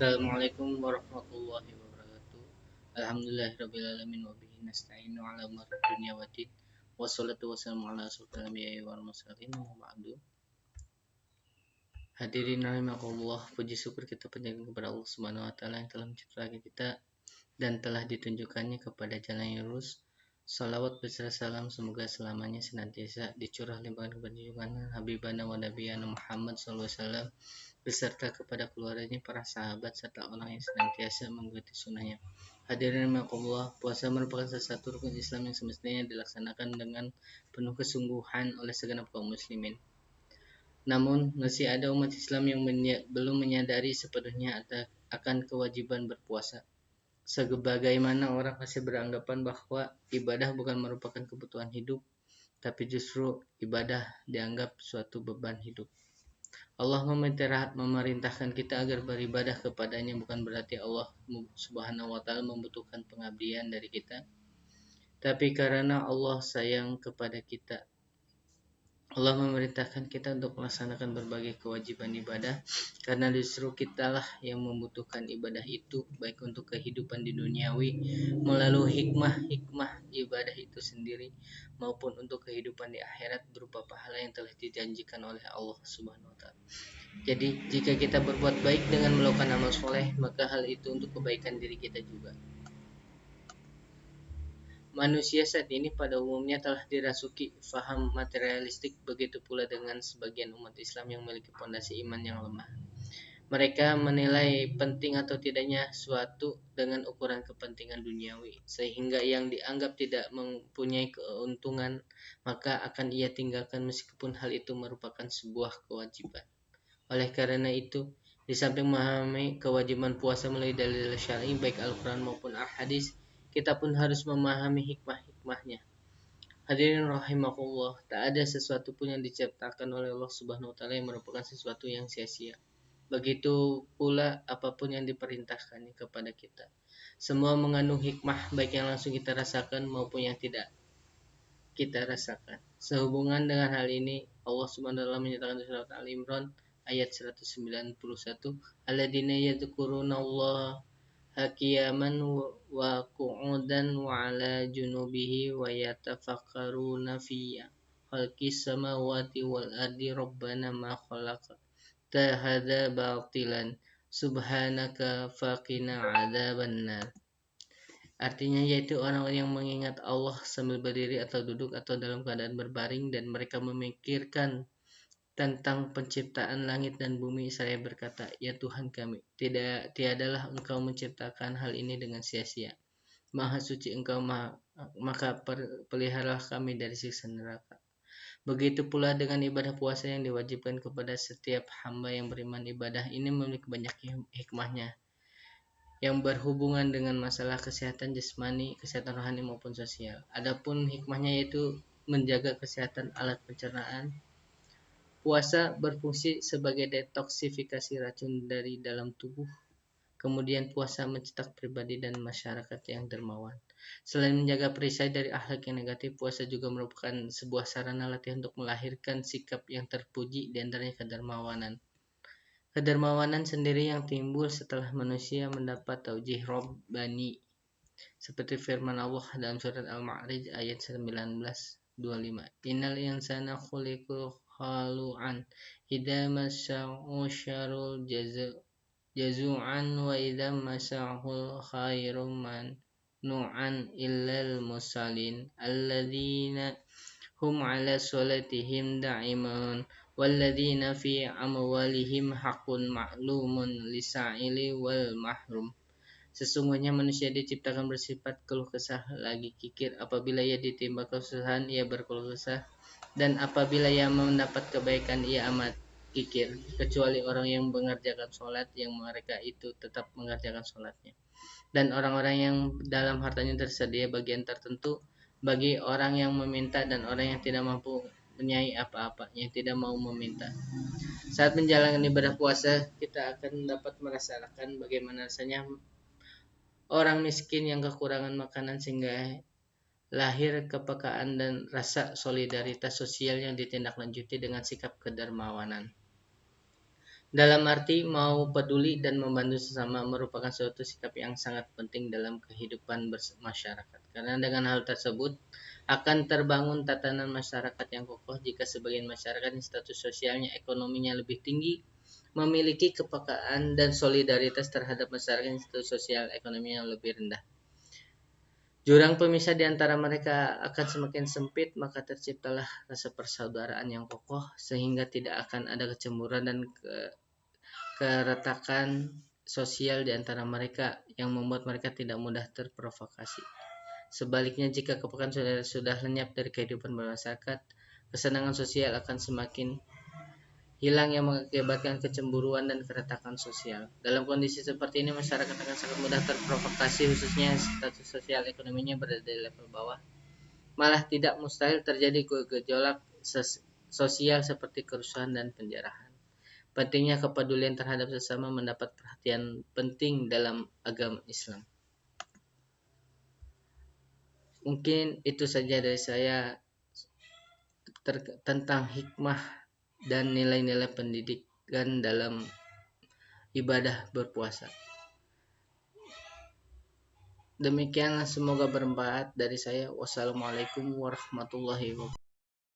Assalamualaikum warahmatullahi wabarakatuh. Alhamdulillahirrabbilalamin wa bihi nasta'inu ala umuri dunya waddin. Wassalatu wassalamu ala asyrofil anbiya'i wal mursalin wa ba'du. Hadirin rahimakumullah, puji syukur kita panjatkan kepada Allah Subhanahu wa taala yang telah menciptakan kita dan telah ditunjukkannya kepada jalan yang lurus. Salawat beserta salam semoga selamanya senantiasa dicurah limpahkan kepada junjungan Habibana wa Nabiyana Muhammad SAW beserta kepada keluarganya, para sahabat, serta orang yang senantiasa mengikuti sunnahnya. Hadirin rahimakumullah, puasa merupakan salah satu rukun Islam yang semestinya dilaksanakan dengan penuh kesungguhan oleh segenap kaum muslimin. Namun, masih ada umat Islam yang belum menyadari sepenuhnya akan kewajiban berpuasa. Sebagaimana orang masih beranggapan bahwa ibadah bukan merupakan kebutuhan hidup, tapi justru ibadah dianggap suatu beban hidup. Allah memerintahkan kita agar beribadah kepadanya, bukan berarti Allah Subhanahu wa taala membutuhkan pengabdian dari kita, tapi karena Allah sayang kepada kita. Allah memerintahkan kita untuk melaksanakan berbagai kewajiban ibadah karena justru kitalah yang membutuhkan ibadah itu, baik untuk kehidupan di duniawi melalui hikmah ibadah itu sendiri maupun untuk kehidupan di akhirat berupa pahala yang telah dijanjikan oleh Allah Subhanahu wa taala. Jadi, jika kita berbuat baik dengan melakukan amal soleh, maka hal itu untuk kebaikan diri kita juga. Manusia saat ini pada umumnya telah dirasuki faham materialistik, begitu pula dengan sebagian umat Islam yang memiliki pondasi iman yang lemah. Mereka menilai penting atau tidaknya suatu dengan ukuran kepentingan duniawi, sehingga yang dianggap tidak mempunyai keuntungan maka akan ia tinggalkan meskipun hal itu merupakan sebuah kewajiban. Oleh karena itu, di samping memahami kewajiban puasa melalui dalil syar'i baik Al-Quran maupun Al-Hadis, kita pun harus memahami hikmah-hikmahnya. Hadirin rahimakumullah, tak ada sesuatu pun yang diciptakan oleh Allah Subhanahu wa taala yang merupakan sesuatu yang sia-sia. Begitu pula apapun yang diperintahkannya kepada kita. Semua mengandung hikmah baik yang langsung kita rasakan maupun yang tidak kita rasakan. Sehubungan dengan hal ini, Allah Subhanahu wa taala menyatakan di surat Al-Imran ayat 191, alladzina yadhkurunallaha qiyaman wa qu'udan wa 'ala junubihi wa yatafakkaruna fi khalqis samawati wal ardi rabbana ma khalaqta hadza batilan subhanaka faqina 'adzabannar. Artinya yaitu orang yang mengingat Allah sambil berdiri atau duduk atau dalam keadaan berbaring, dan mereka memikirkan tentang penciptaan langit dan bumi. Saya berkata, ya Tuhan kami, tiadalah Engkau menciptakan hal ini dengan sia-sia. Maha suci Engkau, maka peliharalah kami dari siksa neraka. Begitu pula dengan ibadah puasa yang diwajibkan kepada setiap hamba yang beriman. Ibadah ini memiliki banyak hikmahnya yang berhubungan dengan masalah kesehatan jasmani, kesehatan rohani maupun sosial. Adapun hikmahnya yaitu menjaga kesehatan alat pencernaan. Puasa berfungsi sebagai detoksifikasi racun dari dalam tubuh. Kemudian puasa mencetak pribadi dan masyarakat yang dermawan. Selain menjaga perisai dari akhlak yang negatif, puasa juga merupakan sebuah sarana latihan untuk melahirkan sikap yang terpuji, di antaranya kedermawanan. Kedermawanan sendiri yang timbul setelah manusia mendapat taujih Rabbani, seperti firman Allah dalam surat Al-Ma'arij ayat 19:25. Innal insana khuliqa halu'an idza massahu syarrul jazu'an wa idza massahu khairu manu'an illal musallin alladzina hum 'ala sholatihim da'imun walladzina fi amwalihim haqqun ma'lumun lisa'ili wal mahrum. Sesungguhnya manusia diciptakan bersifat keluh kesah lagi kikir. Apabila ia ditimpa kesusahan, ia berkeluh kesah, dan apabila ia mendapat kebaikan, ia amat kikir, kecuali orang yang mengerjakan sholat, yang mereka itu tetap mengerjakan sholatnya, dan orang-orang yang dalam hartanya tersedia bagian tertentu bagi orang yang meminta, dan orang yang tidak mampu mempunyai apa-apa, yang tidak mau meminta. Saat menjalankan ibadah puasa, kita akan dapat merasakan bagaimana rasanya orang miskin yang kekurangan makanan, sehingga lahir kepekaan dan rasa solidaritas sosial yang ditindaklanjuti dengan sikap kedermawanan. Dalam arti mau peduli dan membantu sesama merupakan suatu sikap yang sangat penting dalam kehidupan masyarakat. Karena dengan hal tersebut akan terbangun tatanan masyarakat yang kokoh jika sebagian masyarakat yang status sosialnya, ekonominya lebih tinggi, memiliki kepekaan dan solidaritas terhadap masyarakat yang status sosial ekonominya lebih rendah. Jurang pemisah di antara mereka akan semakin sempit, maka terciptalah rasa persaudaraan yang kokoh sehingga tidak akan ada kecemburuan dan keretakan sosial di antara mereka yang membuat mereka tidak mudah terprovokasi. Sebaliknya, jika kepekaan sudah lenyap dari kehidupan bermasyarakat, kesenangan sosial akan semakin hilang yang mengakibatkan kecemburuan dan keretakan sosial. Dalam kondisi seperti ini, masyarakat akan sangat mudah terprovokasi, khususnya status sosial ekonominya berada di level bawah. Malah tidak mustahil terjadi gejolak sosial seperti kerusuhan dan penjarahan. Pentingnya kepedulian terhadap sesama mendapat perhatian penting dalam agama Islam. Mungkin itu saja dari saya tentang hikmah dan nilai-nilai pendidikan dalam ibadah berpuasa. Demikianlah, semoga bermanfaat dari saya. Wassalamualaikum warahmatullahi wabarakatuh.